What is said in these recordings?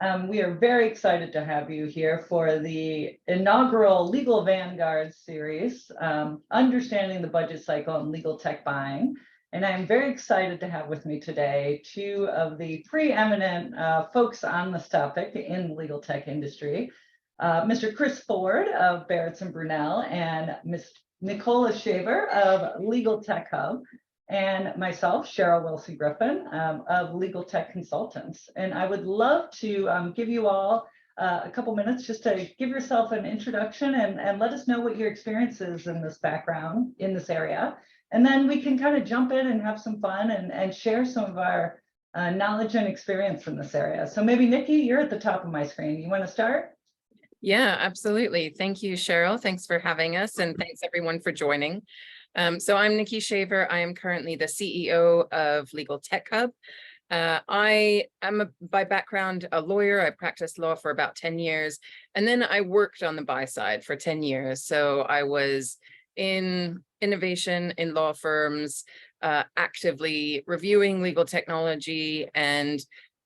We are very excited to have you here for the inaugural Legal Vanguard series, Understanding the Budget Cycle and Legal Tech Buying. And I'm very excited to have with me today two of the preeminent folks on this topic in the legal tech industry, Mr. Chris Ford of Barretts and Brunel and Ms. Nicola Shaver of Legal Tech Hub, and myself, Cheryl Wilson Griffin of Legal Tech Consultants. And I would love to give you all a couple minutes just to give yourself an introduction and let us know what your experience is in this background, in this area. And then we can kind of jump in and have some fun and share some of our knowledge and experience in this area. So maybe Nikki, you're at the top of my screen. You want to start? Yeah, absolutely. Thank you, Cheryl. Thanks for having us, and thanks everyone for joining. So I'm Nikki Shaver. I am currently the CEO of Legal Tech Hub. I am by background a lawyer. I practiced law for about 10 years, and then I worked on the buy side for 10 years. So I was in innovation in law firms, actively reviewing legal technology and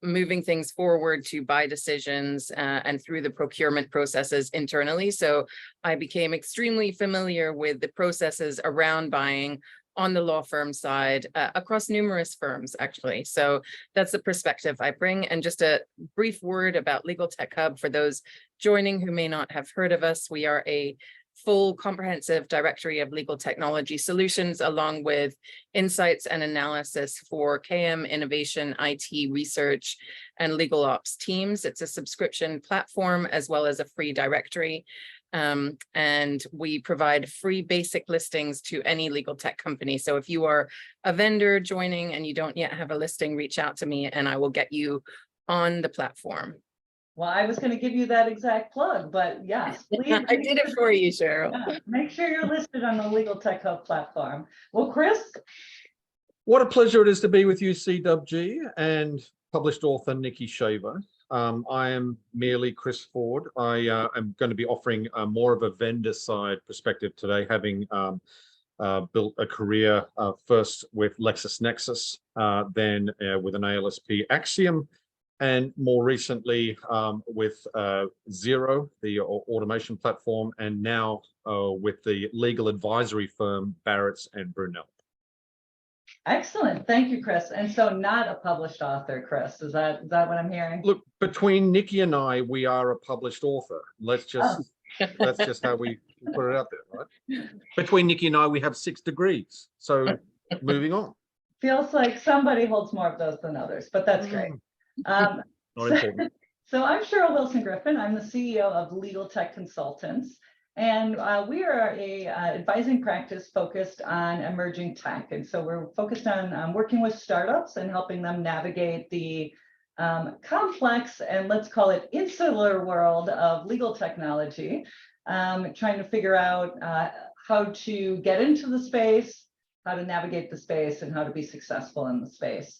moving things forward to buy decisions and through the procurement processes internally. So I became extremely familiar with the processes around buying on the law firm side across numerous firms, actually. So that's the perspective I bring. And just a brief word about Legal Tech Hub for those joining who may not have heard of us. We are a full comprehensive directory of legal technology solutions, along with insights and analysis for KM, innovation, IT, research, and legal ops teams. It's a subscription platform as well as a free directory. And we provide free basic listings to any legal tech company. So if you are a vendor joining and you don't yet have a listing, reach out to me and I will get you on the platform. Well, I was going to give you that exact plug, but yes, please. I did it for you, Cheryl. Yeah, make sure you're listed on the Legal Tech Hub platform. Well, Chris? What a pleasure it is to be with you, CWG, and published author Nikki Shaver. I am merely Chris Ford. I am going to be offering more of a vendor side perspective today, having built a career first with LexisNexis, then with an ALSP Axiom, and more recently with Xero, the automation platform, and now with the legal advisory firm Barretts and Brunel. Excellent. Thank you, Chris. And so not a published author, Chris. Is that what I'm hearing? Look, between Nikki and I, we are a published author. That's just how we put it out there, right? Between Nikki and I, we have 6 degrees. So moving on. Feels like somebody holds more of those than others, but that's great. Not important. So I'm Cheryl Wilson Griffin. I'm the CEO of Legal Tech Consultants, and we are a advising practice focused on emerging tech. And so we're focused on working with startups and helping them navigate the complex and let's call it insular world of legal technology, trying to figure out how to get into the space, how to navigate the space, and how to be successful in the space.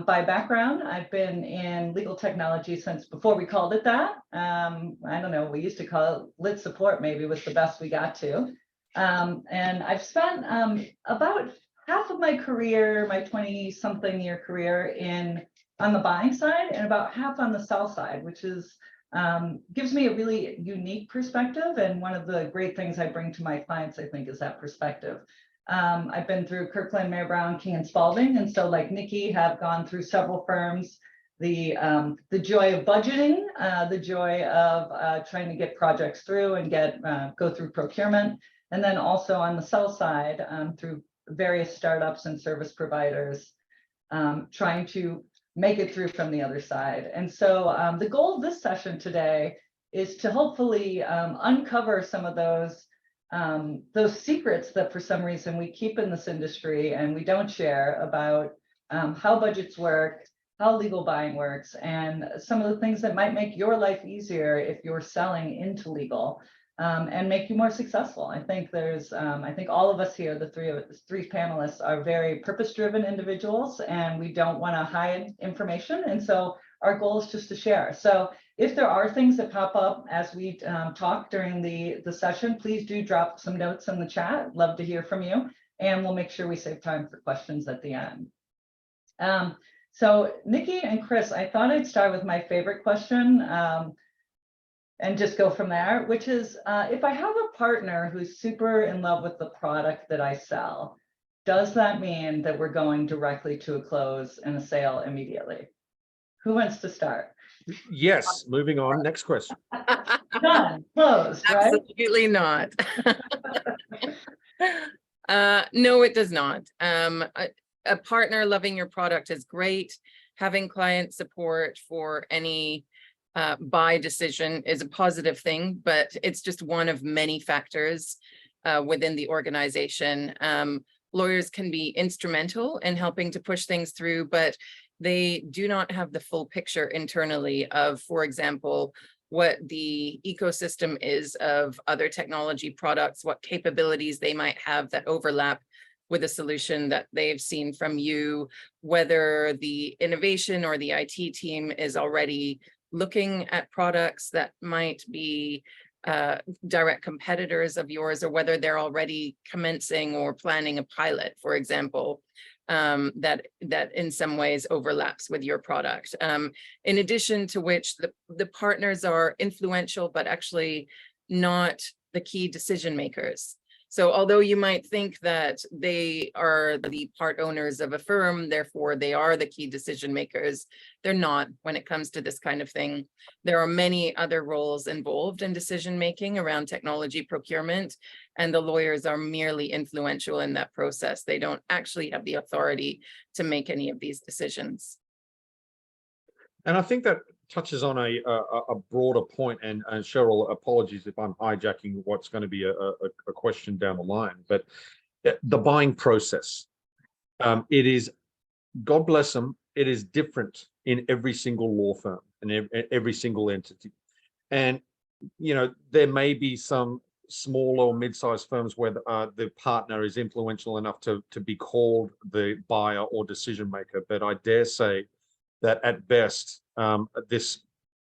By background, I've been in legal technology since before we called it that. I don't know, we used to call it lit support, maybe was the best we got to. And I've spent about half of my career, my 20-something year career on the buying side and about half on the sell side, which is gives me a really unique perspective. And one of the great things I bring to my clients, I think, is that perspective. I've been through Kirkland, Mayer Brown, King and Spalding, and so like Nikki, have gone through several firms. The joy of budgeting, the joy of trying to get projects through and go through procurement, and then also on the sell side through various startups and service providers, trying to make it through from the other side. And so the goal of this session today is to hopefully uncover some of those secrets that for some reason we keep in this industry and we don't share about how budgets work, how legal buying works, and some of the things that might make your life easier if you're selling into legal and make you more successful. I think I think all of us here, the three panelists, are very purpose-driven individuals, and we don't want to hide information. And so our goal is just to share. So if there are things that pop up as we talk during the session, please do drop some notes in the chat. Love to hear from you, and we'll make sure we save time for questions at the end. So Nikki and Chris, I thought I'd start with my favorite question and just go from there, which is if I have a partner who's super in love with the product that I sell, does that mean that we're going directly to a close and a sale immediately? Who wants to start? Yes, moving on. Next question. Done, closed, right? Absolutely not. No, it does not. A partner loving your product is great. Having client support for any buy decision is a positive thing, but it's just one of many factors within the organization. Lawyers can be instrumental in helping to push things through, but they do not have the full picture internally of, for example, what the ecosystem is of other technology products, what capabilities they might have that overlap with a solution that they've seen from you, whether the innovation or the IT team is already looking at products that might be direct competitors of yours, or whether they're already commencing or planning a pilot, for example, that in some ways overlaps with your product. In addition to which the partners are influential, but actually not the key decision makers. So although you might think that they are the part owners of a firm, therefore they are the key decision makers, they're not when it comes to this kind of thing. There are many other roles involved in decision making around technology procurement, and the lawyers are merely influential in that process. They don't actually have the authority to make any of these decisions. And I think that touches on a broader point, and Cheryl, apologies if I'm hijacking what's going to be a question down the line, but the buying process, it is, God bless them, it is different in every single law firm and every single entity. And, you know, there may be some small or mid-sized firms where the partner is influential enough to be called the buyer or decision maker, but I dare say that at best, this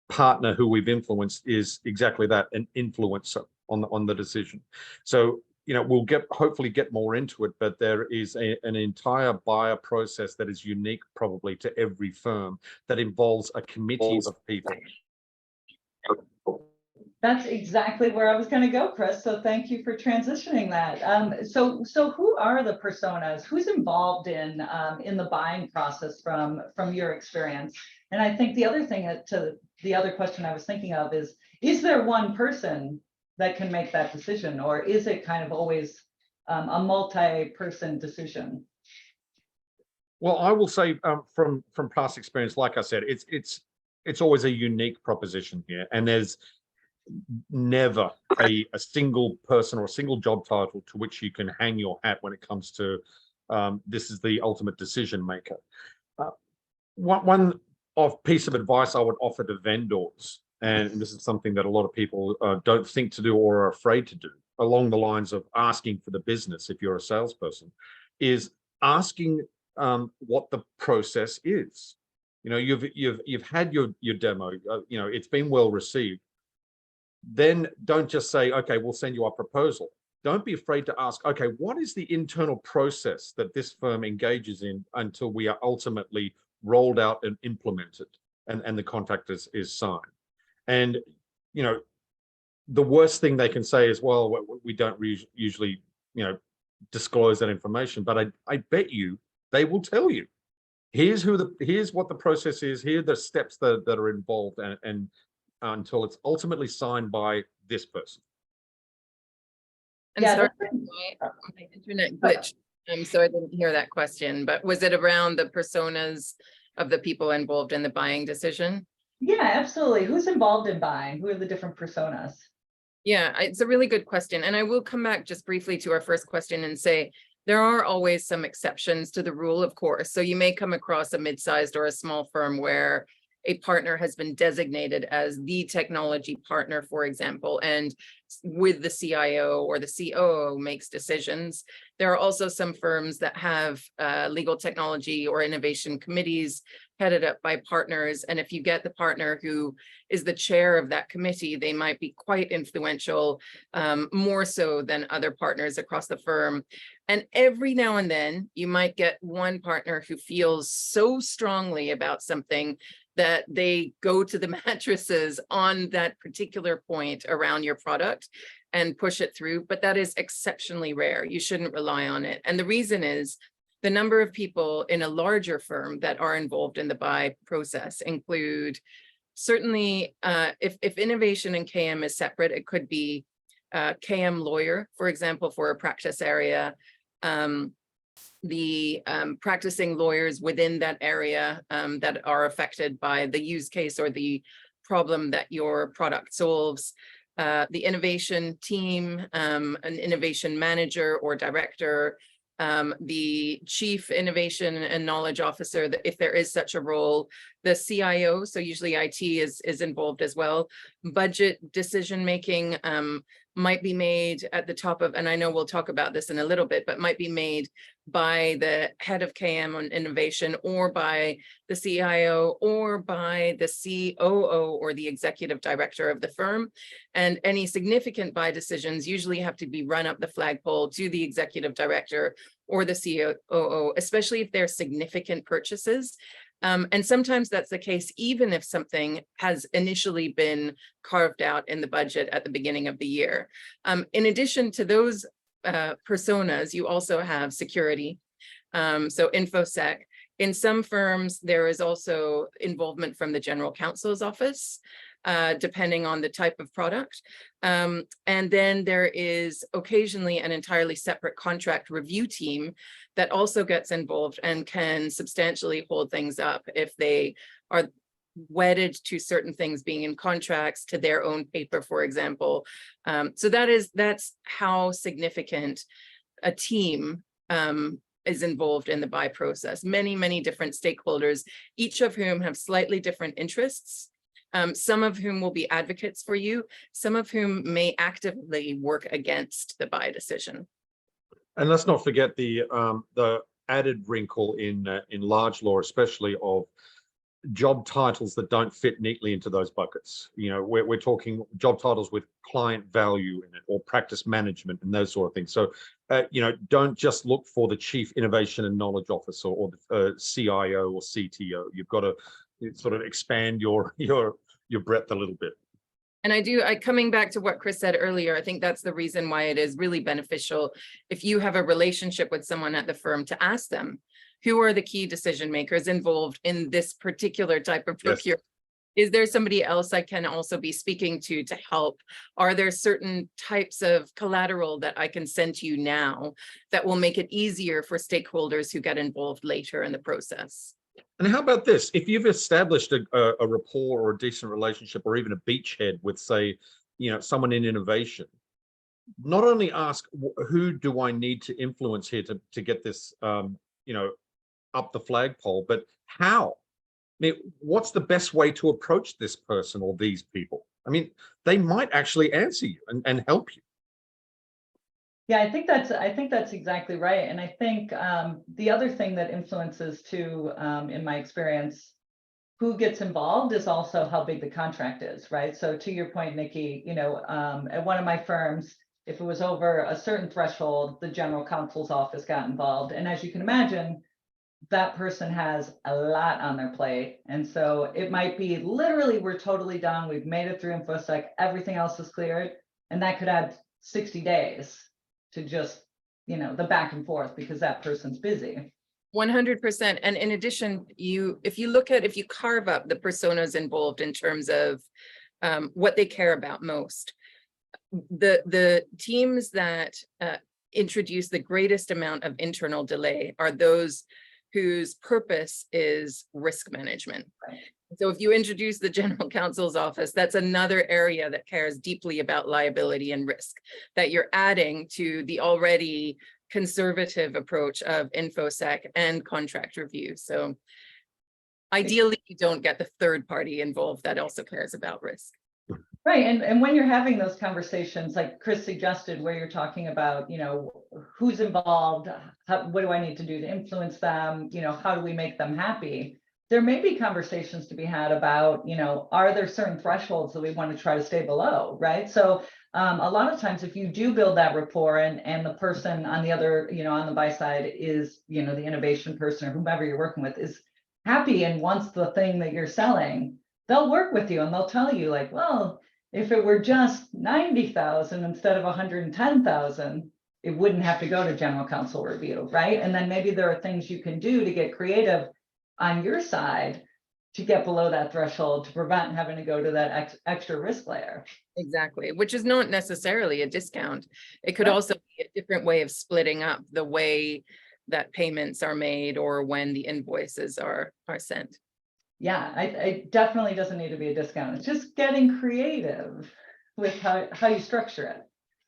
partner who we've influenced is exactly that, an influencer on the decision. So, you know, we'll hopefully get more into it, but there is an entire buyer process that is unique probably to every firm that involves a committee of people. That's exactly where I was going to go, Chris. So thank you for transitioning that. So who are the personas? Who's involved in the buying process from your experience? And I think the other thing to the other question I was thinking of is there one person that can make that decision, or is it kind of always a multi-person decision? Well, I will say from past experience, like I said, it's always a unique proposition here, and there's never a single person or a single job title to which you can hang your hat when it comes to this is the ultimate decision maker. One piece of advice I would offer to vendors, and this is something that a lot of people don't think to do or are afraid to do, along the lines of asking for the business if you're a salesperson, is asking what the process is. You know, you've had your demo, you know, it's been well received. Then don't just say, okay, we'll send you our proposal. Don't be afraid to ask, okay, what is the internal process that this firm engages in until we are ultimately rolled out and implemented and the contract is signed? And, you know, the worst thing they can say is, well, we don't usually, you know, disclose that information, but I bet you they will tell you, here's what the process is, here are the steps that are involved, and until it's ultimately signed by this person. And sorry, my internet glitched, so I didn't hear that question, but was it around the personas of the people involved in the buying decision? Yeah, absolutely. Who's involved in buying? Who are the different personas? Yeah, it's a really good question. And I will come back just briefly to our first question and say, there are always some exceptions to the rule, of course. So you may come across a mid-sized or a small firm where a partner has been designated as the technology partner, for example, and with the CIO or the COO makes decisions. There are also some firms that have legal technology or innovation committees headed up by partners. And if you get the partner who is the chair of that committee, they might be quite influential, more so than other partners across the firm. And every now and then you might get one partner who feels so strongly about something that they go to the mattresses on that particular point around your product and push it through. But that is exceptionally rare. You shouldn't rely on it. And the reason is the number of people in a larger firm that are involved in the buy process include certainly, if innovation and KM is separate, it could be KM lawyer, for example, for a practice area, the practicing lawyers within that area that are affected by the use case or the problem that your product solves, the innovation team, an innovation manager or director, the chief innovation and knowledge officer, if there is such a role, the CIO, so usually IT is involved as well. Budget decision making might be made at the top of, and I know we'll talk about this in a little bit, but might be made by the head of KM on innovation, or by the CIO, or by the COO or the executive director of the firm. And any significant buy decisions usually have to be run up the flagpole to the executive director or the COO, especially if they're significant purchases. And sometimes that's the case, even if something has initially been carved out in the budget at the beginning of the year. In addition to those personas, you also have security, so InfoSec. In some firms, there is also involvement from the general counsel's office, depending on the type of product. And then there is occasionally an entirely separate contract review team that also gets involved and can substantially hold things up if they are wedded to certain things being in contracts, to their own paper, for example. So that's how significant a team is involved in the buy process. Many, many different stakeholders, each of whom have slightly different interests. Some of whom will be advocates for you, some of whom may actively work against the buy decision. And let's not forget the added wrinkle in large law, especially of job titles that don't fit neatly into those buckets. You know, we're talking job titles with client value in it, or practice management and those sort of things. So, you know, don't just look for the chief innovation and knowledge officer or the CIO or CTO. You've got to sort of expand your breadth a little bit. And coming back to what Chris said earlier, I think that's the reason why it is really beneficial if you have a relationship with someone at the firm to ask them, who are the key decision makers involved in this particular type of procurement? Yes. Is there somebody else I can also be speaking to help? Are there certain types of collateral that I can send to you now that will make it easier for stakeholders who get involved later in the process? And how about this? If you've established a rapport or a decent relationship, or even a beachhead with, say, you know, someone in innovation, not only ask who do I need to influence here to get this, you know, up the flagpole, but how? I mean, what's the best way to approach this person or these people? I mean, they might actually answer you and help you. Yeah, I think that's exactly right. And I think the other thing that influences too, in my experience, who gets involved is also how big the contract is, right? So to your point, Nikki, you know, at one of my firms, if it was over a certain threshold, the general counsel's office got involved. And as you can imagine, that person has a lot on their plate. And so it might be literally, we're totally done. We've made it through InfoSec, everything else is cleared. And that could add 60 days to just, you know, the back and forth because that person's busy. 100%. And in addition, if you carve up the personas involved in terms of what they care about most, the teams that introduce the greatest amount of internal delay are those whose purpose is risk management. Right. So if you introduce the general counsel's office, that's another area that cares deeply about liability and risk that you're adding to the already conservative approach of InfoSec and contract review. So ideally, you don't get the third party involved that also cares about risk. Right. And when you're having those conversations, like Chris suggested, where you're talking about, you know, who's involved, what do I need to do to influence them? You know, how do we make them happy? there may be conversations to be had about, are there certain thresholds that we want to try to stay below, right? So a lot of times if you do build that rapport and the person on the other, on the buy side is, the innovation person or whomever you're working with is happy and wants the thing that you're selling, they'll work with you and they'll tell you like, well, if it were just 90,000 instead of 110,000, it wouldn't have to go to general counsel review, right? And then maybe there are things you can do to get creative on your side to get below that threshold to prevent having to go to that extra risk layer. Exactly, which is not necessarily a discount. It could Right. also be a different way of splitting up the way that payments are made or when the invoices are sent. Yeah, it definitely doesn't need to be a discount. It's just getting creative with how you structure it.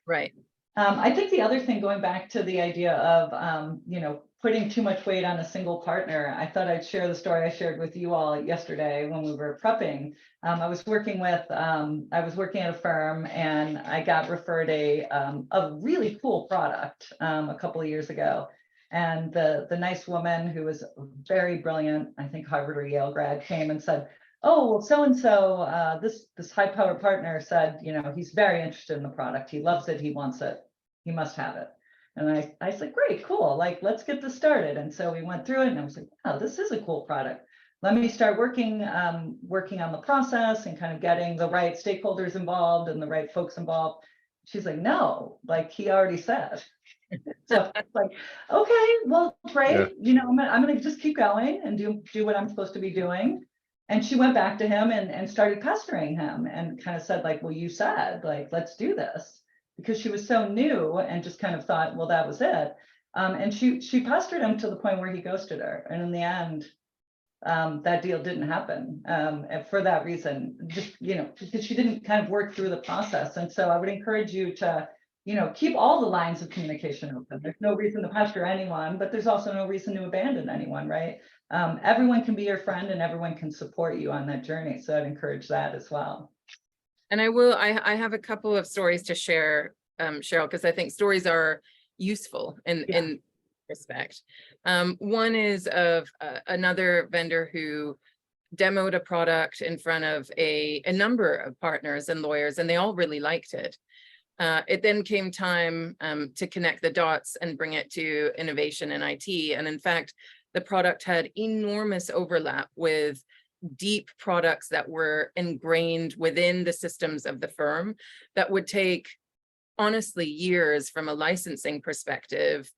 Right. I think the other thing, going back to the idea of, putting too much weight on a single partner, I thought I'd share the story I shared with you all yesterday when we were prepping. I was working at a firm and I got referred a really cool product a couple of years ago. And the nice woman who was very brilliant, I think Harvard or Yale grad, came and said, oh, well, so-and-so, this high-powered partner said, he's very interested in the product. He loves it. He wants it. He must have it. And I said, great, cool. Like, let's get this started. And so we went through it and I was like, wow, this is a cool product. Let me start working on the process and kind of getting the right stakeholders involved and the right folks involved. She's like, no, like he already said. So it's like, okay, well, great. Yeah. I'm gonna just keep going and do what I'm supposed to be doing. And she went back to him and started pestering him and kind of said like, well, you said like, let's do this, because she was so new and just kind of thought, well, that was it. And she pestered him to the point where he ghosted her. And in the end, that deal didn't happen. And for that reason, just, because she didn't kind of work through the process. And so I would encourage you to, keep all the lines of communication open. There's no reason to pester anyone, but there's also no reason to abandon anyone, right? Everyone can be your friend and everyone can support you on that journey. So I'd encourage that as well. And I have a couple of stories to share, Cheryl, because I think stories are useful in respect. One is of another vendor who demoed a product in front of a number of partners and lawyers, and they all really liked it. It then came time to connect the dots and bring it to innovation and IT. And in fact, the product had enormous overlap with deep products that were ingrained within the systems of the firm that would take, honestly, years from a licensing perspective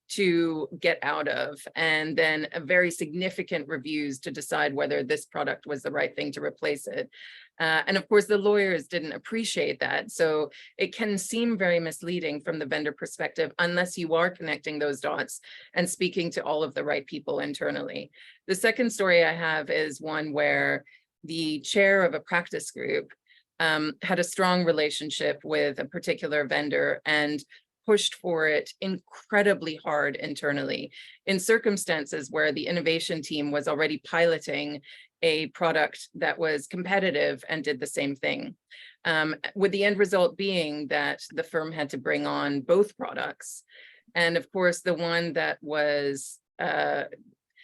to get out of, and then a very significant reviews to decide whether this product was the right thing to replace it. And of course, the lawyers didn't appreciate that. So it can seem very misleading from the vendor perspective unless you are connecting those dots and speaking to all of the right people internally. The second story I have is one where the chair of a practice group had a strong relationship with a particular vendor and pushed for it incredibly hard internally in circumstances where the innovation team was already piloting a product that was competitive and did the same thing, with the end result being that the firm had to bring on both products. And of course, the one that was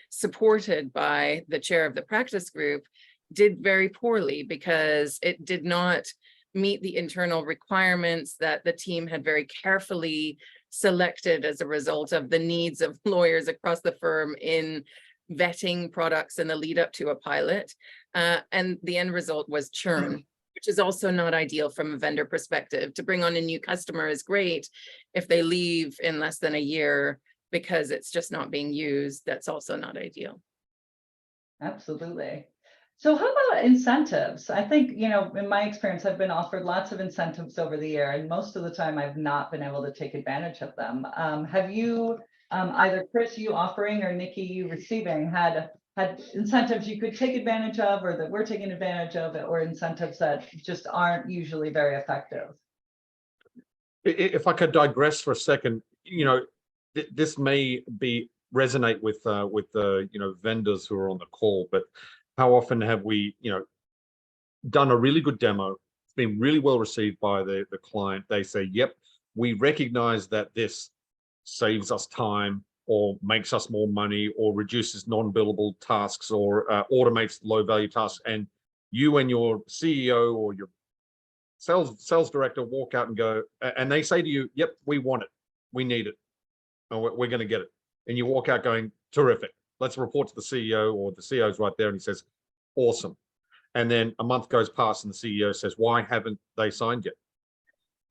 supported by the chair of the practice group did very poorly because it did not meet the internal requirements that the team had very carefully selected as a result of the needs of lawyers across the firm in vetting products in the lead up to a pilot. And the end result was churn, which is also not ideal from a vendor perspective. To bring on a new customer is great. If they leave in less than a year because it's just not being used, that's also not ideal. Absolutely. So how about incentives? I think, in my experience, I've been offered lots of incentives over the year, and most of the time I've not been able to take advantage of them. Have you, either Chris, you offering, or Nikki, you receiving, had incentives you could take advantage of, or that we're taking advantage of, or incentives that just aren't usually very effective? If I could digress for a second, this may resonate with the vendors who are on the call, but how often have we done a really good demo? It's been really well received by the client. They say, yep, we recognize that this saves us time, or makes us more money, or reduces non-billable tasks, or automates low-value tasks, and you and your CEO or your sales director walk out and go, and they say to you, "Yep, we want it, we need it, and we're going to get it," and you walk out going, "Terrific, let's report to the CEO," or the CEO's right there and he says, "Awesome," and then a month goes past and the CEO says, "Why haven't they signed yet?"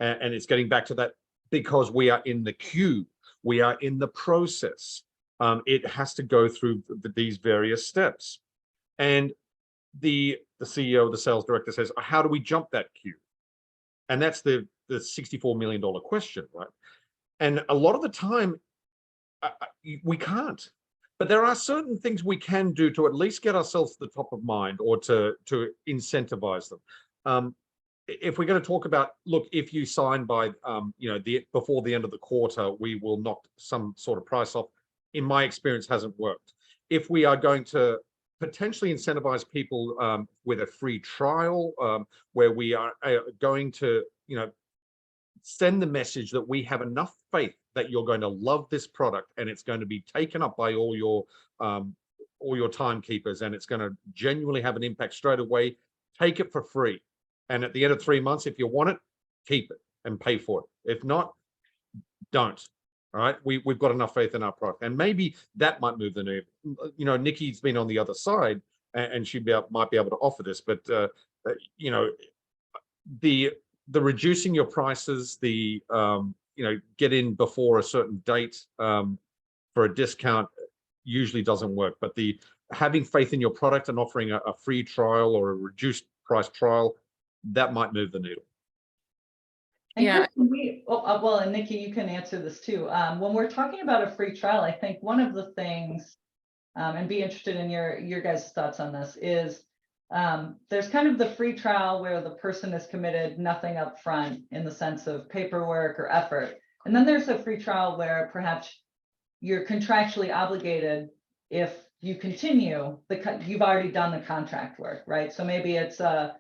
And it's getting back to that, because we are in the queue, we are in the process. It has to go through these various steps. And the CEO, the sales director says, "How do we jump that queue?" And that's the $64 million question, right? And a lot of the time, we can't. But there are certain things we can do to at least get ourselves to the top of mind, or to incentivize them. If we're going to talk about, look, if you sign by, before the end of the quarter, we will knock some sort of price off, in my experience, hasn't worked. If we are going to potentially incentivize people with a free trial, where we are going to, send the message that we have enough faith that you're going to love this product, and it's going to be taken up by all your timekeepers, and it's going to genuinely have an impact straight away, take it for free. And at the end of 3 months, if you want it, keep it and pay for it. If not, don't. All right. We've got enough faith in our product, and maybe that might move the needle. Nikki's been on the other side, and she might be able to offer this, but the reducing your prices, the get in before a certain date for a discount usually doesn't work. But the having faith in your product and offering a free trial or a reduced price trial, that might move the needle. And Yeah. well, and Nikki, you can answer this too. When we're talking about a free trial, I think one of the things, and be interested in your guys' thoughts on this, is there's kind of the free trial where the person is committed nothing up front in the sense of paperwork or effort. And then there's a free trial where perhaps you're contractually obligated if you continue, you've already done the contract work, right? So maybe it's a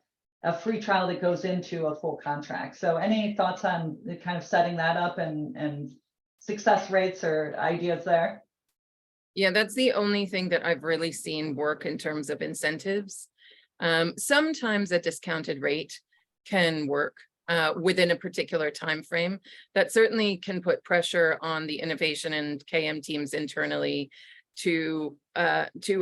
free trial that goes into a full contract. So any thoughts on the kind of setting that up and success rates or ideas there? Yeah, that's the only thing that I've really seen work in terms of incentives. Sometimes a discounted rate can work within a particular time frame. That certainly can put pressure on the innovation and KM teams internally to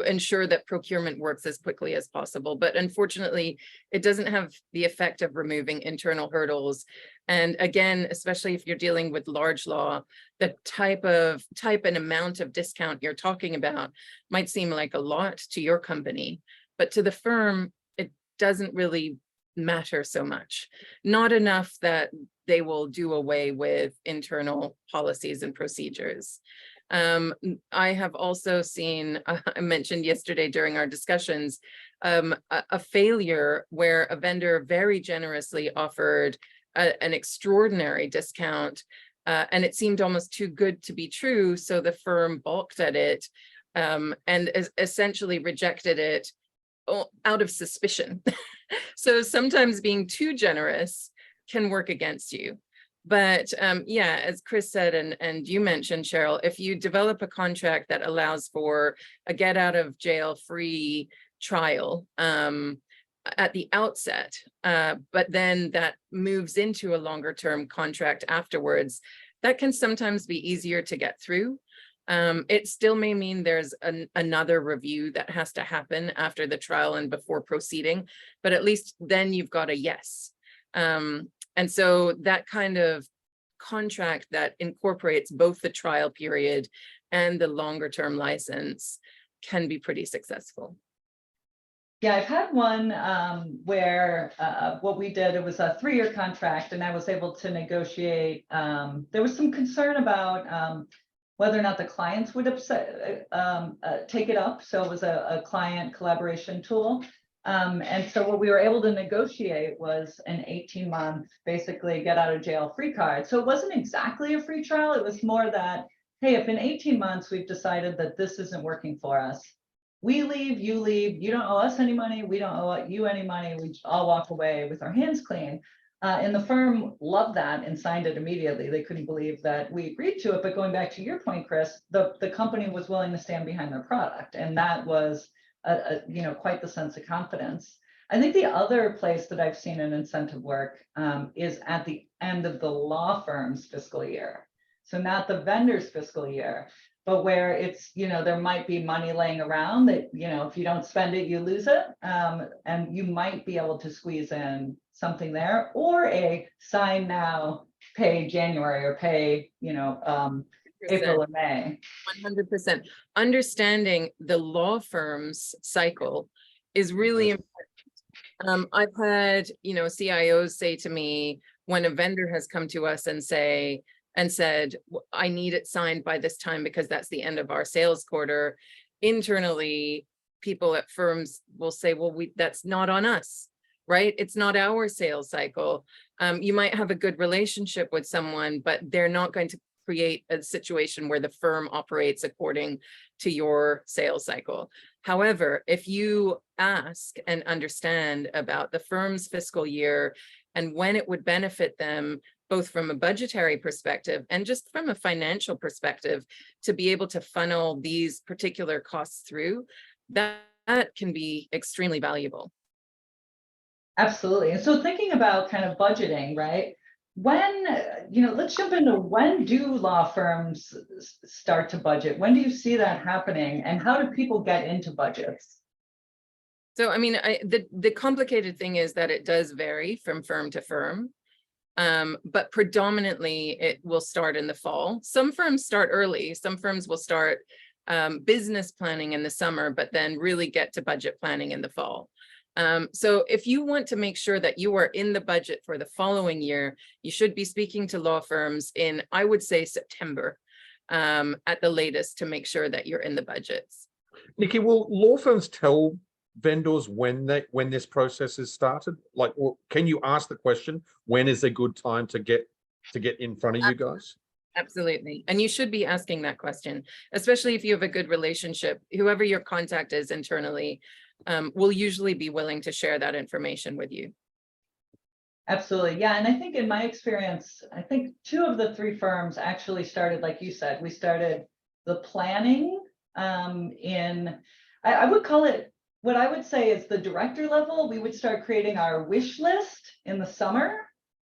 ensure that procurement works as quickly as possible. But unfortunately, it doesn't have the effect of removing internal hurdles. And again, especially if you're dealing with large law, the type and amount of discount you're talking about might seem like a lot to your company, but to the firm, it doesn't really matter so much. Not enough that they will do away with internal policies and procedures. I have also seen, I mentioned yesterday during our discussions, a failure where a vendor very generously offered an extraordinary discount, and it seemed almost too good to be true. So the firm balked at it and essentially rejected it out of suspicion. So sometimes being too generous can work against you. But yeah, as Chris said, and you mentioned, Cheryl, if you develop a contract that allows for a get out of jail free trial at the outset, but then that moves into a longer term contract afterwards, that can sometimes be easier to get through. It still may mean there's another review that has to happen after the trial and before proceeding, but at least then you've got a yes. And so that kind of contract that incorporates both the trial period and the longer term license can be pretty successful. Yeah, I've had one where what we did, it was a 3-year contract, and I was able to negotiate. There was some concern about whether or not the clients would take it up. So it was a client collaboration tool. And so what we were able to negotiate was an 18-month, basically get out of jail free card. So it wasn't exactly a free trial. It was more that, hey, if in 18 months we've decided that this isn't working for us, we leave, you don't owe us any money, we don't owe you any money, we all walk away with our hands clean. And the firm loved that and signed it immediately. They couldn't believe that we agreed to it. But going back to your point, Chris, the company was willing to stand behind their product. And that was, quite the sense of confidence. I think the other place that I've seen an incentive work is at the end of the law firm's fiscal year. So not the vendor's fiscal year, but where it's, there might be money laying around that, if you don't spend it, you lose it. And you might be able to squeeze in something there, or a sign now, pay January, or pay, April or May. 100%. Understanding the law firm's cycle is really important. I've had, CIOs say to me when a vendor has come to us and said, I need it signed by this time because that's the end of our sales quarter. Internally, people at firms will say, well, that's not on us, right? It's not our sales cycle. You might have a good relationship with someone, but they're not going to create a situation where the firm operates according to your sales cycle. However, if you ask and understand about the firm's fiscal year and when it would benefit them, both from a budgetary perspective and just from a financial perspective, to be able to funnel these particular costs through, that can be extremely valuable. Absolutely. And so thinking about kind of budgeting, right? When, let's jump into, when do law firms start to budget? When do you see that happening? And how do people get into budgets? So, I mean, the complicated thing is that it does vary from firm to firm. But predominantly it will start in the fall. Some firms start early. Some firms will start business planning in the summer, but then really get to budget planning in the fall. So if you want to make sure that you are in the budget for the following year, you should be speaking to law firms in, I would say, September at the latest, to make sure that you're in the budgets. Nikki, will law firms tell vendors when this process is started? Like, can you ask the question, when is a good time to get in front of you guys? Absolutely. And you should be asking that question, especially if you have a good relationship. Whoever your contact is internally will usually be willing to share that information with you. Absolutely. Yeah. And I think in my experience, I think 2 of the 3 firms actually started, like you said, we started the planning I would call it, what I would say is the director level. We would start creating our wish list in the summer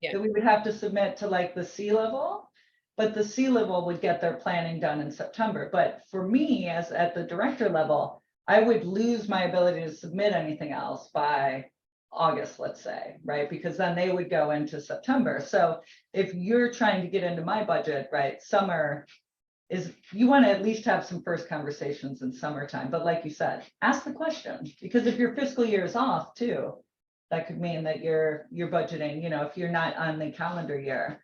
that we would have to submit to like the C level, but the C level would get their planning done in September. But for me, as at the director level, I would lose my ability to submit anything else by August, let's say, right? Because then they would go into September. So if you're trying to get into my budget, right, summer is, you want to at least have some first conversations in summertime. But like you said, ask the question, because if your fiscal year is off too, that could mean that you're budgeting, if you're not on the calendar year.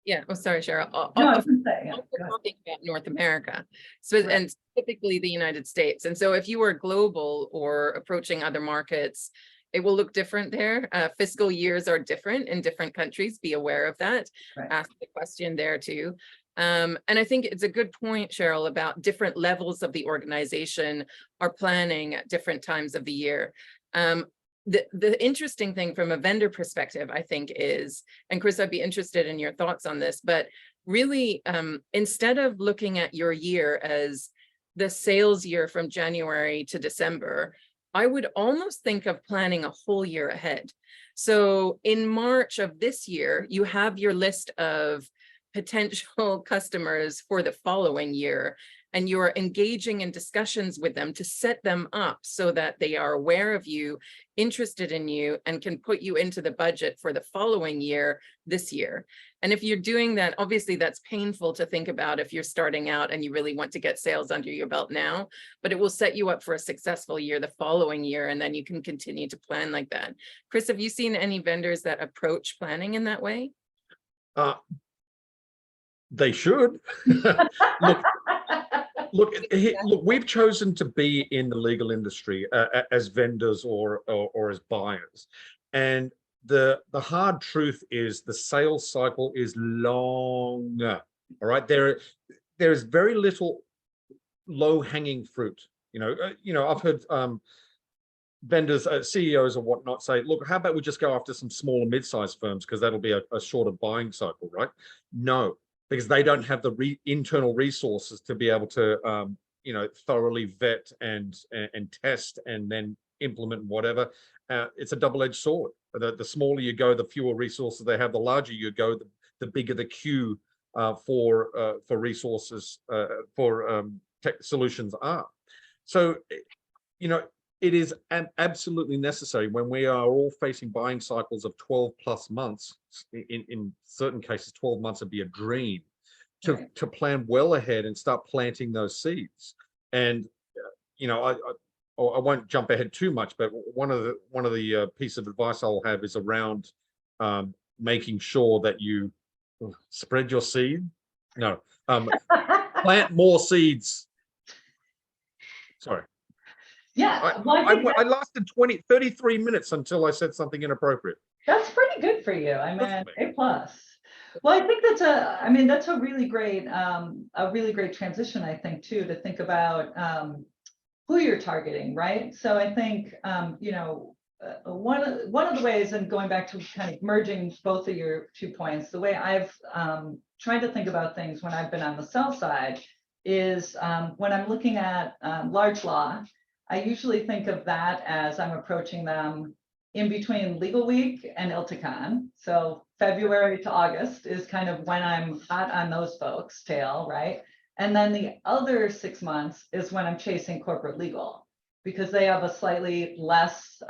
Yeah. Oh, sorry, Cheryl. No, I was gonna say, We're talking about North America, so and typically the United States. And so if you are global or approaching other markets, it will look different there. Fiscal years are different in different countries. Be aware of that. Right. Ask the question there too. And I think it's a good point, Cheryl, about different levels of the organization are planning at different times of the year. The interesting thing from a vendor perspective, I think, is, and Chris, I'd be interested in your thoughts on this, but really, instead of looking at your year as the sales year from January to December, I would almost think of planning a whole year ahead. So in March of this year, you have your list of potential customers for the following year, and you're engaging in discussions with them to set them up so that they are aware of you, interested in you, and can put you into the budget for the following year, this year. And if you're doing that, obviously that's painful to think about if you're starting out and you really want to get sales under your belt now, but it will set you up for a successful year the following year, and then you can continue to plan like that. Chris, have you seen any vendors that approach planning in that way? They should. Look, we've chosen to be in the legal industry as vendors or as buyers. And the hard truth is the sales cycle is long. All right. There is very little low-hanging fruit. I've heard vendors, CEOs or whatnot say, look, how about we just go after some small and mid-sized firms because that'll be a shorter buying cycle, right? No, because they don't have the internal resources to be able to, thoroughly vet and test and then implement whatever. It's a double-edged sword. The smaller you go, the fewer resources they have. The larger you go, the bigger the queue for resources for tech solutions are. So, it is absolutely necessary when we are all facing buying cycles of 12 plus months. In certain cases, 12 months would be a dream to plan well ahead and start planting those seeds. And I won't jump ahead too much, but one of the piece of advice I'll have is around making sure that you spread your seed. No, plant more seeds. Sorry. Yeah, I lasted 33 minutes until I said something inappropriate. That's pretty good for you. I mean, A+. Well, I think that's a really great transition, I think, too, to think about who you're targeting, right? So I think, one of the ways, and going back to kind of merging both of your 2 points, the way I've tried to think about things when I've been on the sell side is when I'm looking at large law, I usually think of that as I'm approaching them in between Legal Week and ILTACON. So February to August is kind of when I'm hot on those folks' tail, right? And then the other 6 months is when I'm chasing corporate legal, because they have a slightly less,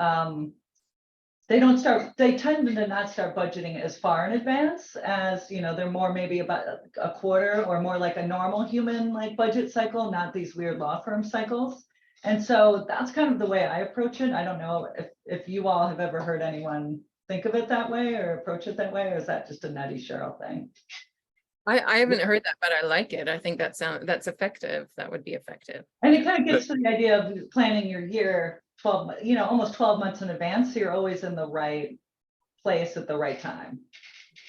they tend to not start budgeting as far in advance as, they're more maybe about a quarter or more like a normal human like budget cycle, not these weird law firm cycles. And so that's kind of the way I approach it. I don't know if you all have ever heard anyone think of it that way or approach it that way, or is that just a nutty Cheryl thing? I haven't heard that, but I like it. I think that's effective. That would be effective. And it kind of gets to the idea of planning your year 12, almost 12 months in advance. So you're always in the right place at the right time.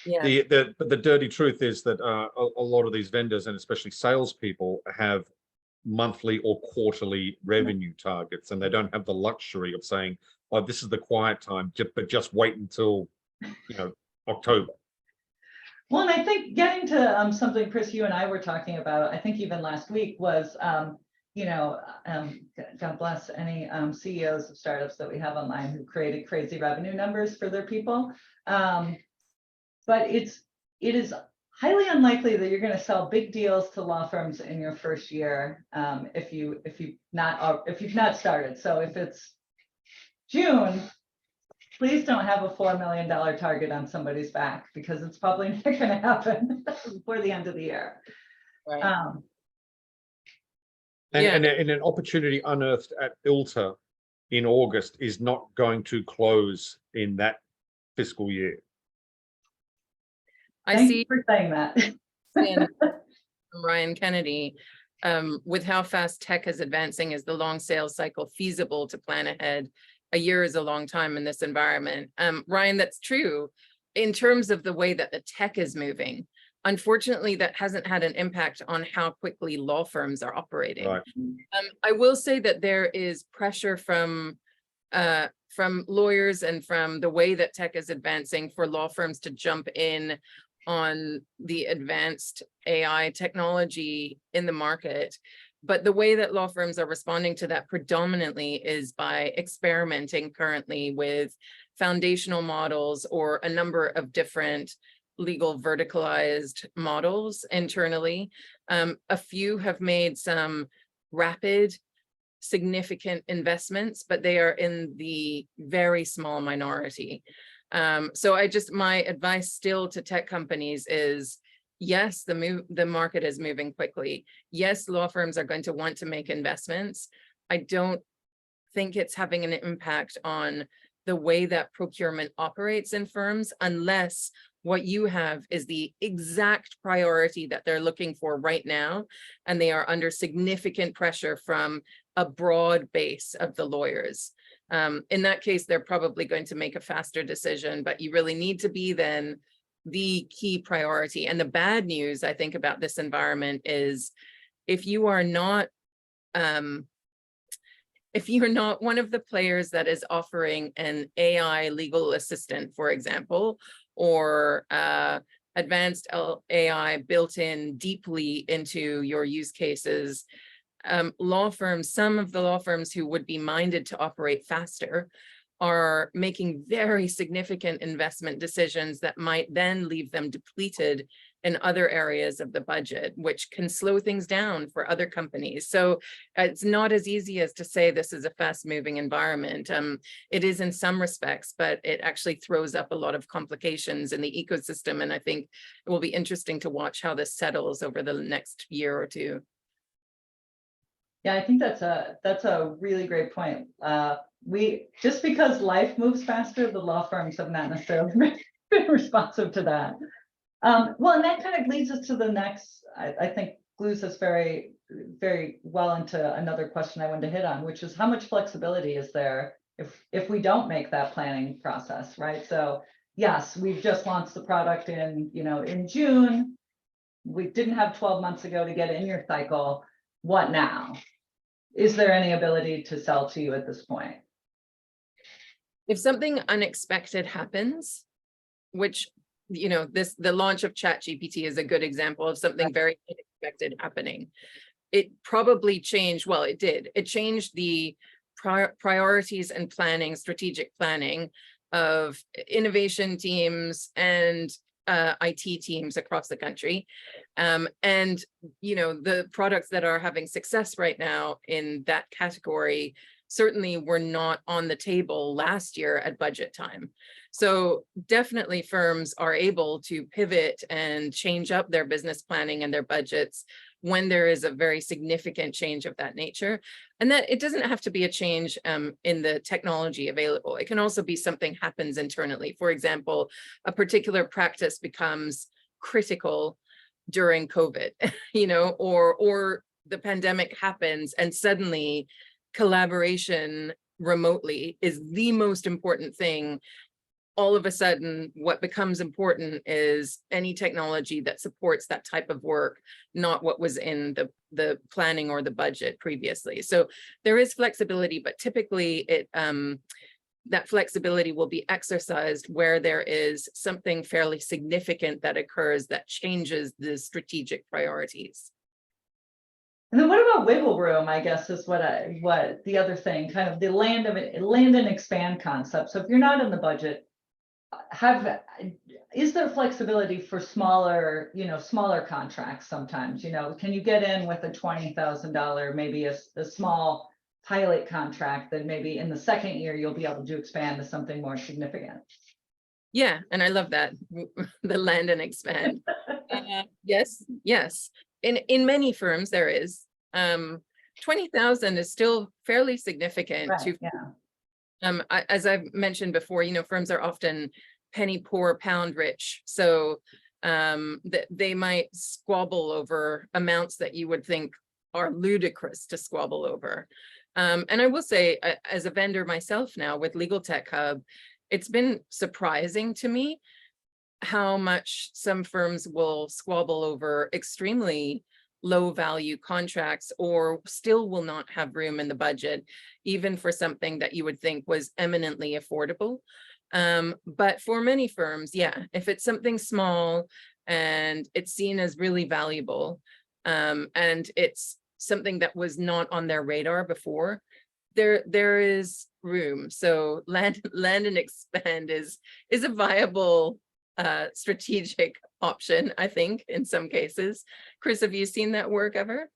Yeah. The dirty truth is that a lot of these vendors, and especially salespeople, have monthly or quarterly revenue targets, and they don't have the luxury of saying, oh, this is the quiet time, but just wait until October. Well, and I think getting to something, Chris, you and I were talking about, I think even last week, was God bless any CEOs of startups that we have online who created crazy revenue numbers for their people, but it is highly unlikely that you're going to sell big deals to law firms in your first year if you've not started. So if it's June, please don't have a $4 million target on somebody's back, because it's probably not going to happen before the end of the year. Right. And an opportunity unearthed at ILTA in August is not going to close in that fiscal year. Thank you for saying that. Ryan Kennedy, with how fast tech is advancing, is the long sales cycle feasible to plan ahead? A year is a long time in this environment. Ryan, that's true in terms of the way that the tech is moving. Unfortunately, that hasn't had an impact on how quickly law firms are operating. Right. I will say that there is pressure from lawyers and from the way that tech is advancing for law firms to jump in on the advanced AI technology in the market. But the way that law firms are responding to that predominantly is by experimenting currently with foundational models or a number of different legal verticalized models internally. A few have made some rapid, significant investments, but they are in the very small minority. So my advice still to tech companies is, yes, the market is moving quickly. Yes, law firms are going to want to make investments. I don't think it's having an impact on the way that procurement operates in firms, unless what you have is the exact priority that they're looking for right now, and they are under significant pressure from a broad base of the lawyers. In that case, they're probably going to make a faster decision, but you really need to be then the key priority. And the bad news, I think, about this environment is if you are not if you're not one of the players that is offering an AI legal assistant, for example, or advanced AI built in deeply into your use cases, law firms, some of the law firms who would be minded to operate faster are making very significant investment decisions that might then leave them depleted in other areas of the budget, which can slow things down for other companies. So it's not as easy as to say this is a fast-moving environment. It is in some respects, but it actually throws up a lot of complications in the ecosystem. And I think it will be interesting to watch how this settles over the next year or two. Yeah, I think that's a really great point. Just because life moves faster, the law firms have not necessarily been responsive to that. Well, and that kind of leads us to the next, I think glues us very, very well into another question I wanted to hit on, which is how much flexibility is there if we don't make that planning process, right? So yes, we've just launched the product in June. We didn't have 12 months ago to get in your cycle. What now? Is there any ability to sell to you at this point? If something unexpected happens, which, the launch of ChatGPT is a good example of something very unexpected happening. It probably changed, well, it did. It changed the priorities and planning, strategic planning of innovation teams and IT teams across the country. And, the products that are having success right now in that category certainly were not on the table last year at budget time. So definitely firms are able to pivot and change up their business planning and their budgets when there is a very significant change of that nature. And that it doesn't have to be a change in the technology available. It can also be something happens internally. For example, a particular practice becomes critical during COVID, or the pandemic happens and suddenly collaboration remotely is the most important thing. All of a sudden, what becomes important is any technology that supports that type of work, not what was in the planning or the budget previously. So there is flexibility, but typically that flexibility will be exercised where there is something fairly significant that occurs that changes the strategic priorities. And then what about wiggle room, I guess, is what the other thing, kind of the land and expand concept. So if you're not in the budget, is there flexibility for smaller contracts sometimes? Can you get in with a $20,000, maybe a small pilot contract that maybe in the second year you'll be able to expand to something more significant? Yeah, and I love that, the land and expand. Yes. In many firms there is. 20,000 is still fairly significant. Right, yeah. As I've mentioned before, firms are often penny poor, pound rich. So they might squabble over amounts that you would think are ludicrous to squabble over. And I will say, as a vendor myself now with Legal Tech Hub, it's been surprising to me how much some firms will squabble over extremely low value contracts or still will not have room in the budget, even for something that you would think was eminently affordable. But for many firms, yeah, if it's something small and it's seen as really valuable, and it's something that was not on their radar before, there is room. So land and expand is a viable strategic option, I think, in some cases. Chris, have you seen that work ever?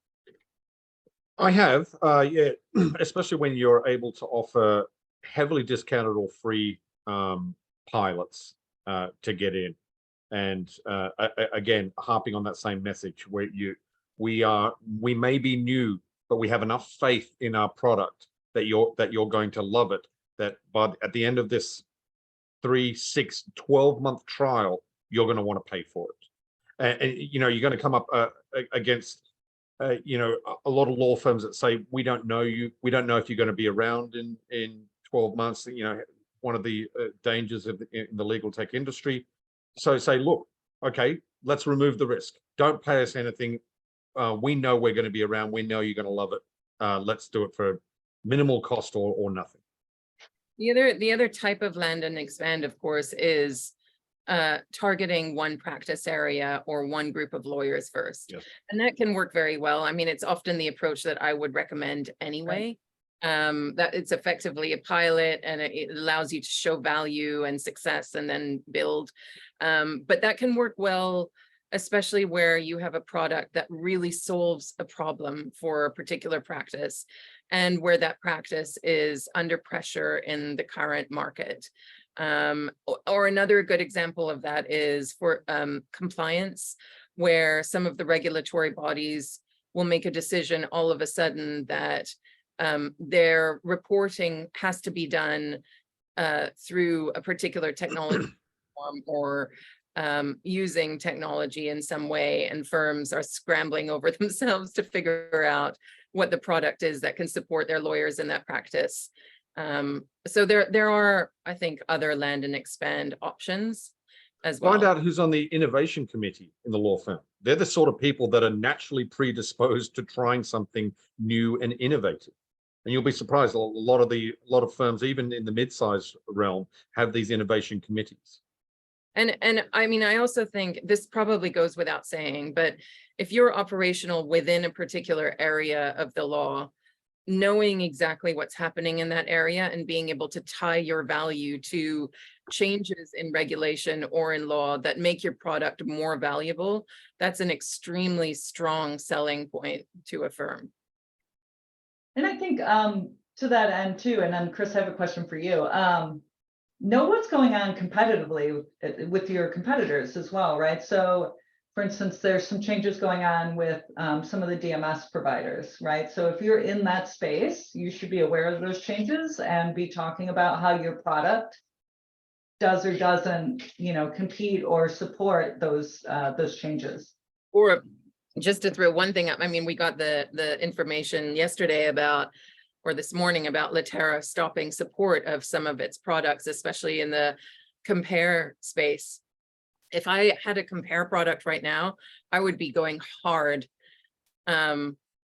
I have, yeah, especially when you're able to offer heavily discounted or free pilots to get in. And again, harping on that same message, where we may be new, but we have enough faith in our product that you're going to love it, that at the end of this 3, 6, 12-month trial, you're going to want to pay for it. And you're going to come up against a lot of law firms that say, we don't know you, we don't know if you're going to be around in 12 months. One of the dangers in the legal tech industry. So say, look, okay, let's remove the risk. Don't pay us anything. We know we're going to be around. We know you're going to love it. Let's do it for minimal cost or nothing. The other type of land and expand, of course, is targeting one practice area or one group of lawyers first. Yes. And that can work very well. I mean, it's often the approach that I would recommend anyway. That it's effectively a pilot and it allows you to show value and success and then build. But that can work well, especially where you have a product that really solves a problem for a particular practice and where that practice is under pressure in the current market. Or another good example of that is for compliance, where some of the regulatory bodies will make a decision all of a sudden that their reporting has to be done through a particular technology form or using technology in some way, and firms are scrambling over themselves to figure out what the product is that can support their lawyers in that practice. So there are, I think, other land and expand options as well. Find out who's on the innovation committee in the law firm. They're the sort of people that are naturally predisposed to trying something new and innovative. And you'll be surprised, a lot of firms, even in the mid-sized realm, have these innovation committees. And I mean, I also think this probably goes without saying, but if you're operational within a particular area of the law, knowing exactly what's happening in that area and being able to tie your value to changes in regulation or in law that make your product more valuable, that's an extremely strong selling point to a firm. And I think to that end too, and then Chris, I have a question for you. Know what's going on competitively with your competitors as well, right? So for instance, there's some changes going on with some of the DMS providers, right? So if you're in that space, you should be aware of those changes and be talking about how your product does or doesn't, compete or support those changes. Or just to throw one thing up, I mean, we got the information yesterday about, or this morning, about Litera stopping support of some of its products, especially in the compare space. If I had a compare product right now, I would be going hard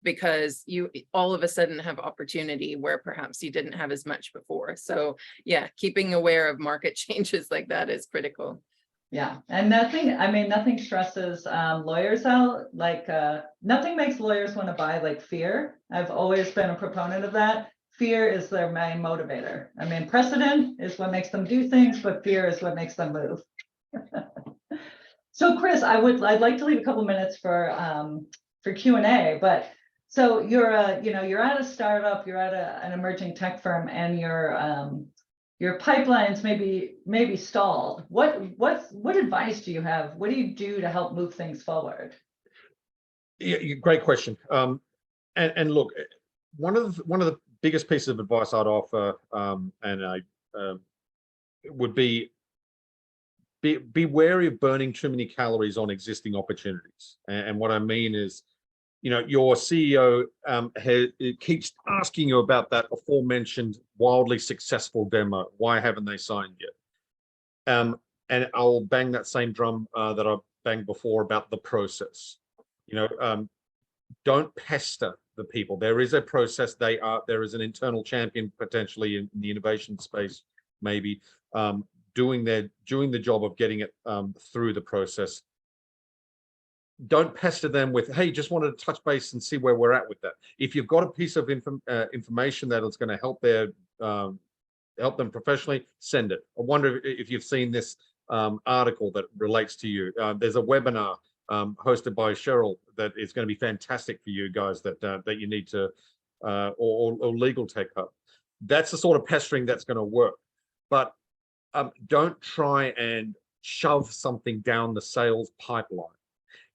because you all of a sudden have opportunity where perhaps you didn't have as much before. So yeah, keeping aware of market changes like that is critical. Yeah, and nothing stresses lawyers out like nothing makes lawyers want to buy like fear. I've always been a proponent of that. Fear is their main motivator. I mean, precedent is what makes them do things, but fear is what makes them move. So Chris, I'd like to leave a couple minutes for Q&A, but so you're at a startup, you're at an emerging tech firm, and your pipelines may be stalled. What advice do you have? What do you do to help move things forward? Yeah, great question. And look, one of the biggest pieces of advice I'd offer, and I would be wary of burning too many calories on existing opportunities. And what I mean is, your CEO keeps asking you about that aforementioned wildly successful demo. Why haven't they signed yet? And I'll bang that same drum that I've banged before about the process. Don't pester the people. There is a process. There is an internal champion potentially in the innovation space, maybe doing the job of getting it through the process. Don't pester them with, hey, just wanted to touch base and see where we're at with that. If you've got a piece of information that is going to help help them professionally, send it. I wonder if you've seen this article that relates to you. There's a webinar hosted by Cheryl that is going to be fantastic for you guys that you need to, or Legal Tech Hub. That's the sort of pestering that's going to work. But don't try and shove something down the sales pipeline.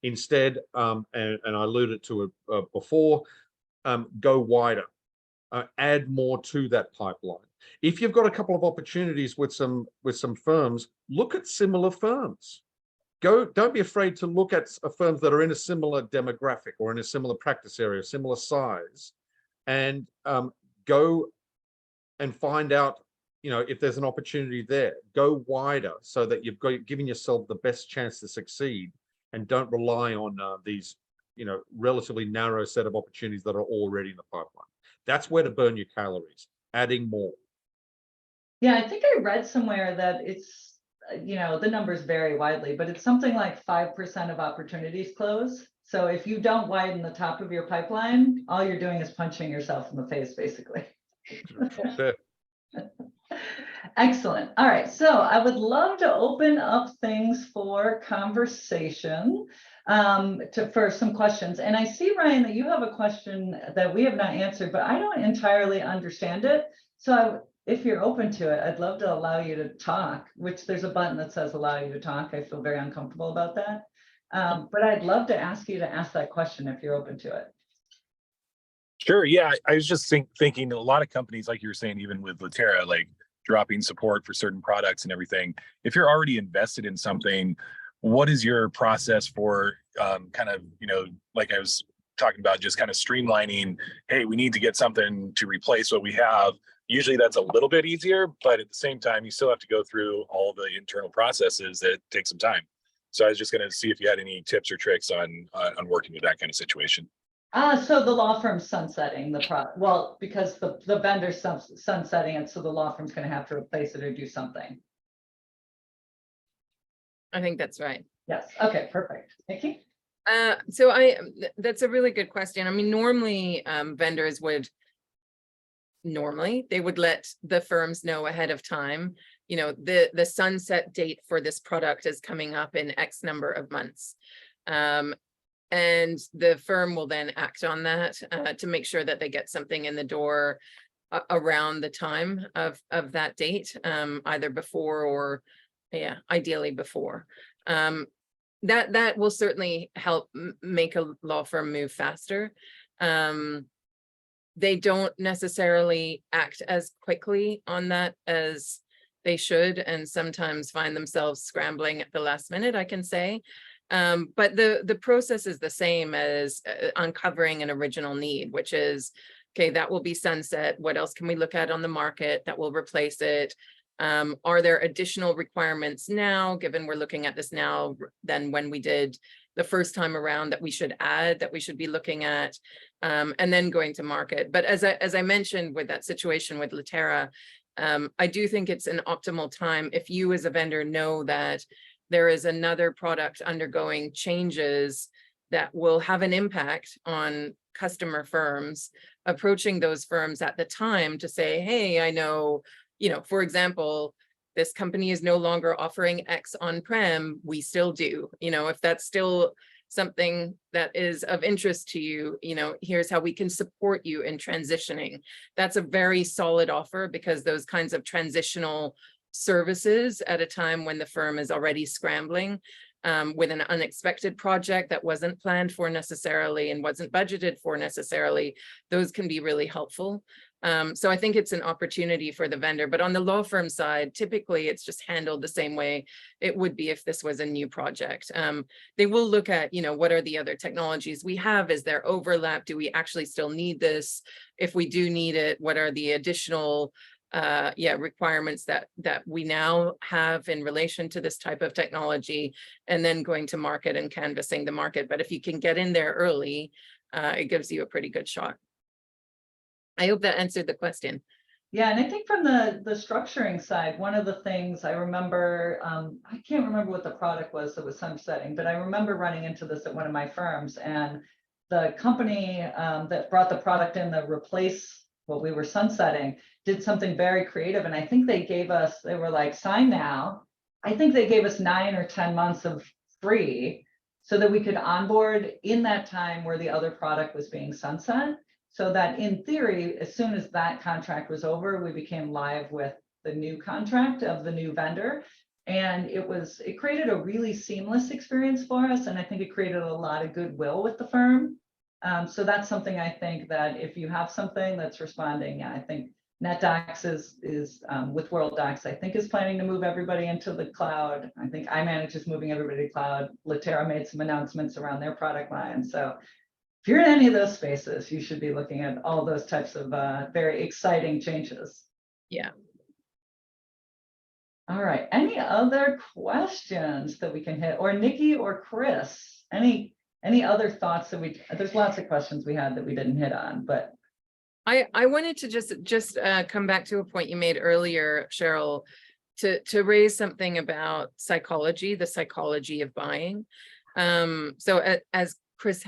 Instead, and I alluded to it before, go wider, add more to that pipeline. If you've got a couple of opportunities with some firms, look at similar firms. Don't be afraid to look at firms that are in a similar demographic or in a similar practice area, similar size, and go and find out, if there's an opportunity there. Go wider so that you've given yourself the best chance to succeed, and don't rely on these, relatively narrow set of opportunities that are already in the pipeline. That's where to burn your calories, adding more. Yeah, I think I read somewhere that it's, the numbers vary widely, but it's something like 5% of opportunities close. So if you don't widen the top of your pipeline, all you're doing is punching yourself in the face, basically. Excellent. All right. So I would love to open up things for conversation, for some questions. And I see, Ryan, that you have a question that we have not answered, but I don't entirely understand it. So if you're open to it, I'd love to allow you to talk, which there's a button that says allow you to talk. I feel very uncomfortable about that. But I'd love to ask you to ask that question if you're open to it. Sure. Yeah, I was just thinking a lot of companies, like you were saying, even with Latera, like dropping support for certain products and everything. If you're already invested in something, what is your process for kind of, like I was talking about, just kind of streamlining, hey, we need to get something to replace what we have. Usually that's a little bit easier, but at the same time, you still have to go through all the internal processes that take some time. So I was just going to see if you had any tips or tricks on working with that kind of situation. So the law firm's sunsetting the product. Well, because the vendor's sunsetting it, so the law firm's going to have to replace it or do something. I think that's right. Yes. Okay, perfect. Thank you. So that's a really good question. I mean, normally vendors would let the firms know ahead of time, the sunset date for this product is coming up in X number of months. And the firm will then act on that to make sure that they get something in the door around the time of that date, either before or, ideally before. That will certainly help make a law firm move faster. They don't necessarily act as quickly on that as they should, and sometimes find themselves scrambling at the last minute, I can say. But the process is the same as uncovering an original need, which is, okay, that will be sunset. What else can we look at on the market that will replace it? Are there additional requirements now, given we're looking at this now than when we did the first time around, that we should add, that we should be looking at, and then going to market. But as I mentioned with that situation with Latera, I do think it's an optimal time if you as a vendor know that there is another product undergoing changes that will have an impact on customer firms, approaching those firms at the time to say, hey, I know, for example, this company is no longer offering X on-prem, we still do. If that's still something that is of interest to you, here's how we can support you in transitioning. That's a very solid offer, because those kinds of transitional services at a time when the firm is already scrambling with an unexpected project that wasn't planned for necessarily and wasn't budgeted for necessarily, those can be really helpful. So I think it's an opportunity for the vendor, but on the law firm side, typically it's just handled the same way it would be if this was a new project. They will look at, what are the other technologies we have? Is there overlap? Do we actually still need this? If we do need it, what are the additional requirements that we now have in relation to this type of technology, and then going to market and canvassing the market. But if you can get in there early, it gives you a pretty good shot. I hope that answered the question. Yeah, and I think from the structuring side, one of the things I remember, I can't remember what the product was that was sunsetting, but I remember running into this at one of my firms, and the company that brought the product in to replace what we were sunsetting did something very creative. And I think they were like, sign now. I think they gave us 9 or 10 months of free so that we could onboard in that time where the other product was being sunset. So that in theory, as soon as that contract was over, we became live with the new contract of the new vendor. And it created a really seamless experience for us. And I think it created a lot of goodwill with the firm. So that's something I think that if you have something that's responding, I think NetDocs is with WorldDocs, I think is planning to move everybody into the cloud. I think iManage is moving everybody to cloud. Latera made some announcements around their product line. So if you're in any of those spaces, you should be looking at all those types of very exciting changes. Yeah. All right. Any other questions that we can hit, or Nikki or Chris? Any other thoughts that there's lots of questions we had that we didn't hit on, but I wanted to just come back to a point you made earlier, Cheryl, to raise something about psychology, the psychology of buying. So as Chris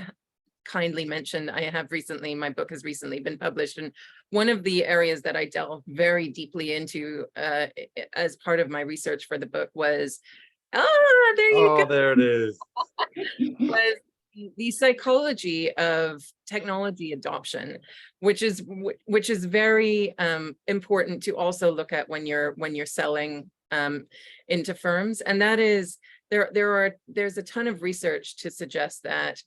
kindly mentioned, my book has recently been published, and one of the areas that I delved very deeply into as part of my research for the book was, there you go. Oh, there it is. Was the psychology of technology adoption, which is very important to also look at when you're selling into firms. And that is, there's a ton of research to suggest that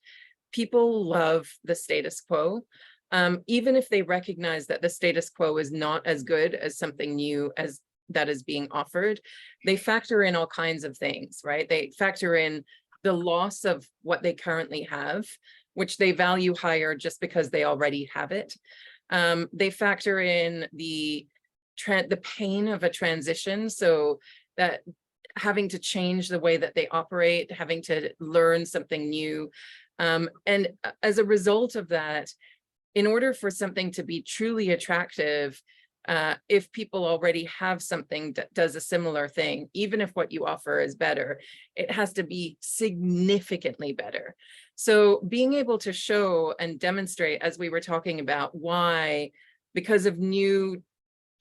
people love the status quo, even if they recognize that the status quo is not as good as something new as that is being offered. They factor in all kinds of things, right? They factor in the loss of what they currently have, which they value higher just because they already have it. They factor in the pain of a transition, so that having to change the way that they operate, having to learn something new. And as a result of that, in order for something to be truly attractive, if people already have something that does a similar thing, even if what you offer is better, it has to be significantly better. So being able to show and demonstrate, as we were talking about, why, because of new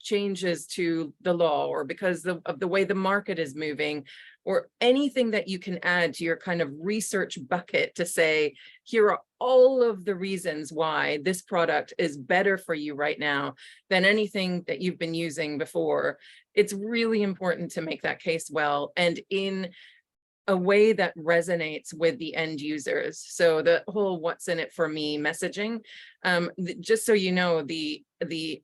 changes to the law, or because of the way the market is moving, or anything that you can add to your kind of research bucket to say, here are all of the reasons why this product is better for you right now than anything that you've been using before. It's really important to make that case well, and in a way that resonates with the end users. So the whole "what's in it for me" messaging, just so you know, the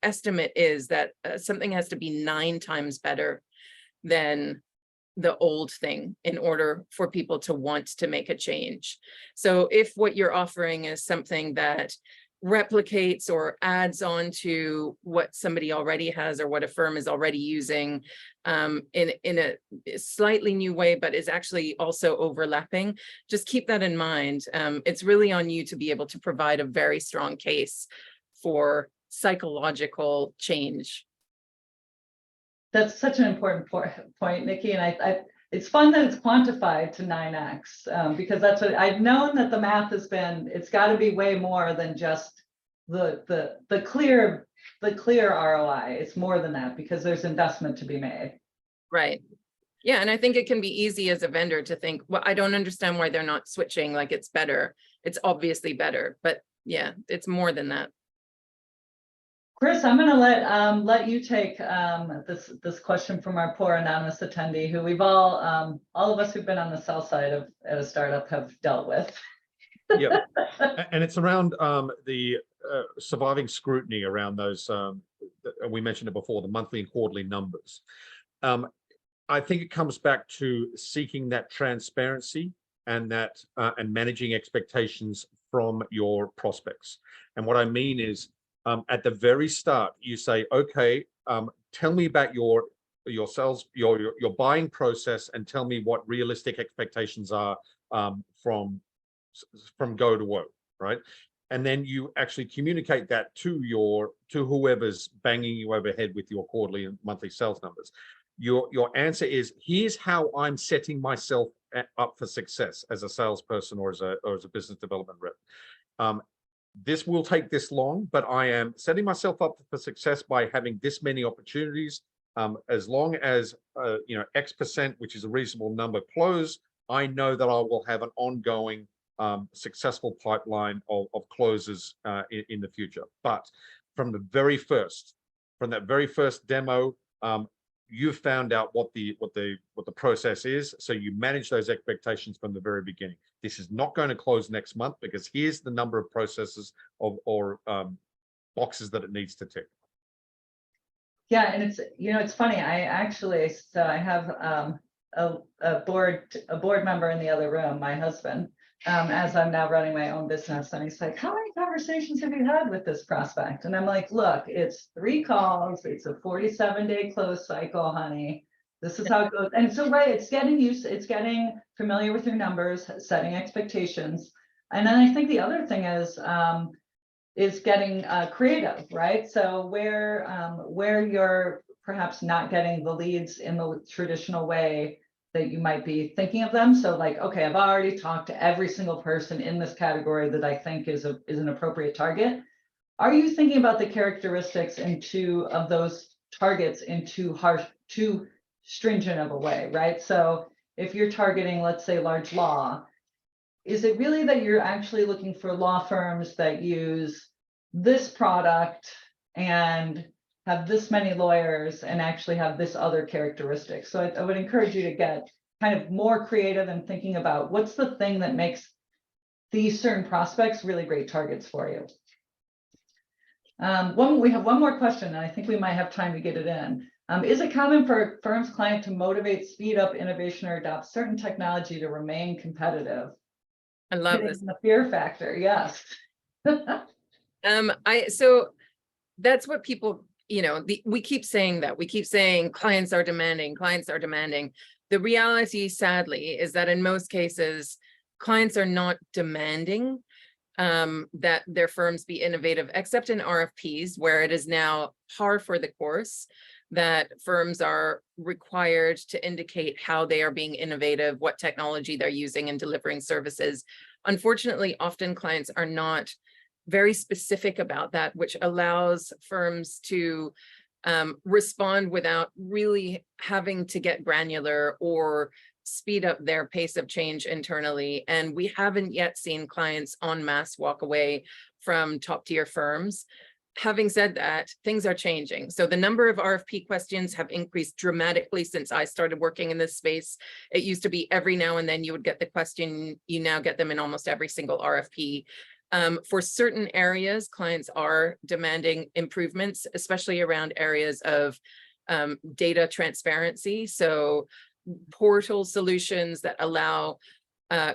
estimate is that something has to be 9 times better than the old thing in order for people to want to make a change. So if what you're offering is something that replicates or adds on to what somebody already has, or what a firm is already using in a slightly new way, but is actually also overlapping, just keep that in mind. It's really on you to be able to provide a very strong case for psychological change. That's such an important point, Nikki, and it's fun that it's quantified to 9x, because that's what I've known, that the math has been, it's got to be way more than just the clear ROI. It's more than that, because there's investment to be made. Right. Yeah, and I think it can be easy as a vendor to think, well, I don't understand why they're not switching, like it's better. It's obviously better, but yeah, it's more than that. Chris, I'm going to let you take this question from our poor anonymous attendee, who we've all of us who've been on the sell side at a startup have dealt with. Yeah, and it's around the surviving scrutiny around those. We mentioned it before, the monthly and quarterly numbers. I think it comes back to seeking that transparency and that and managing expectations from your prospects. And what I mean is, at the very start, you say, okay, tell me about your sales, your buying process, and tell me what realistic expectations are from go to woe, right? And then you actually communicate that to whoever's banging you over the head with your quarterly and monthly sales numbers. Your answer is, here's how I'm setting myself up for success as a salesperson or as a business development rep. This will take this long, but I am setting myself up for success by having this many opportunities. As long as X%, which is a reasonable number, close, I know that I will have an ongoing successful pipeline of closes in the future. But from that very first demo, you've found out what the process is, so you manage those expectations from the very beginning. This is not going to close next month, because here's the number of processes or boxes that it needs to tick. Yeah, and it's funny. I have a board member in the other room, my husband, as I'm now running my own business, and he's like, "How many conversations have you had with this prospect?" And I'm like, "Look, it's 3 calls. It's a 47-day close cycle, honey. This is how it goes." And so, right, it's getting familiar with your numbers, setting expectations. And then I think the other thing is, is getting creative, right? So where you're perhaps not getting the leads in the traditional way that you might be thinking of them. So like, okay, I've already talked to every single person in this category that I think is an appropriate target. Are you thinking about the characteristics in two of those targets in too stringent of a way, right? So if you're targeting, let's say, large law, is it really that you're actually looking for law firms that use this product and have this many lawyers and actually have this other characteristic? So I would encourage you to get kind of more creative and thinking about what's the thing that makes these certain prospects really great targets for you. We have one more question, and I think we might have time to get it in. Is it common for a firm's client to motivate, speed up innovation, or adopt certain technology to remain competitive? I love this. The fear factor, yes. So that's what people, we keep saying that. We keep saying clients are demanding, clients are demanding. The reality, sadly, is that in most cases, clients are not demanding that their firms be innovative, except in RFPs, where it is now par for the course that firms are required to indicate how they are being innovative, what technology they're using in delivering services. Unfortunately, often clients are not very specific about that, which allows firms to respond without really having to get granular or speed up their pace of change internally. And we haven't yet seen clients en masse walk away from top tier firms. Having said that, things are changing. So the number of RFP questions have increased dramatically since I started working in this space. It used to be every now and then you would get the question, you now get them in almost every single RFP. For certain areas, clients are demanding improvements, especially around areas of data transparency. So portal solutions that allow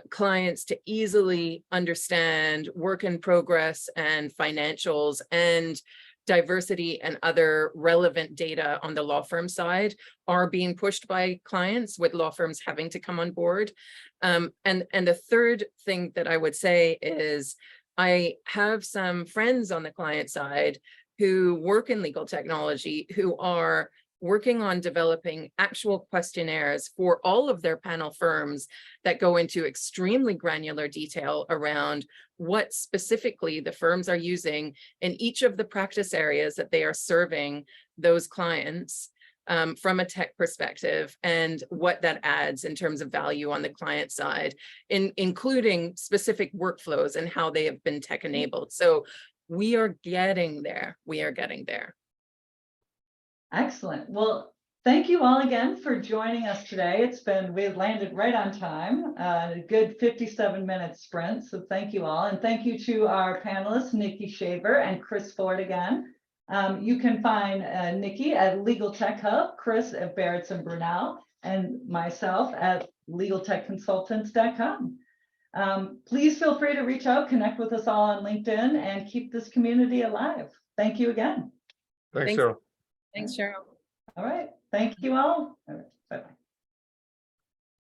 clients to easily understand work in progress and financials and diversity and other relevant data on the law firm side are being pushed by clients, with law firms having to come on board. And the third thing that I would say is I have some friends on the client side who work in legal technology who are working on developing actual questionnaires for all of their panel firms that go into extremely granular detail around what specifically the firms are using in each of the practice areas that they are serving those clients from a tech perspective, and what that adds in terms of value on the client side, including specific workflows and how they have been tech enabled. So we are getting there. We are getting there. Excellent. Well, thank you all again for joining us today. We've landed right on time, a good 57-minute sprint. So thank you all. And thank you to our panelists, Nikki Shaver and Chris Ford again. You can find Nikki at Legal Tech Hub, Chris at Barrett's and Brunel, and myself at legaltechconsultants.com. Please feel free to reach out, connect with us all on LinkedIn, and keep this community alive. Thank you again. Thanks, Cheryl. Thanks, Cheryl. All right. Thank you all.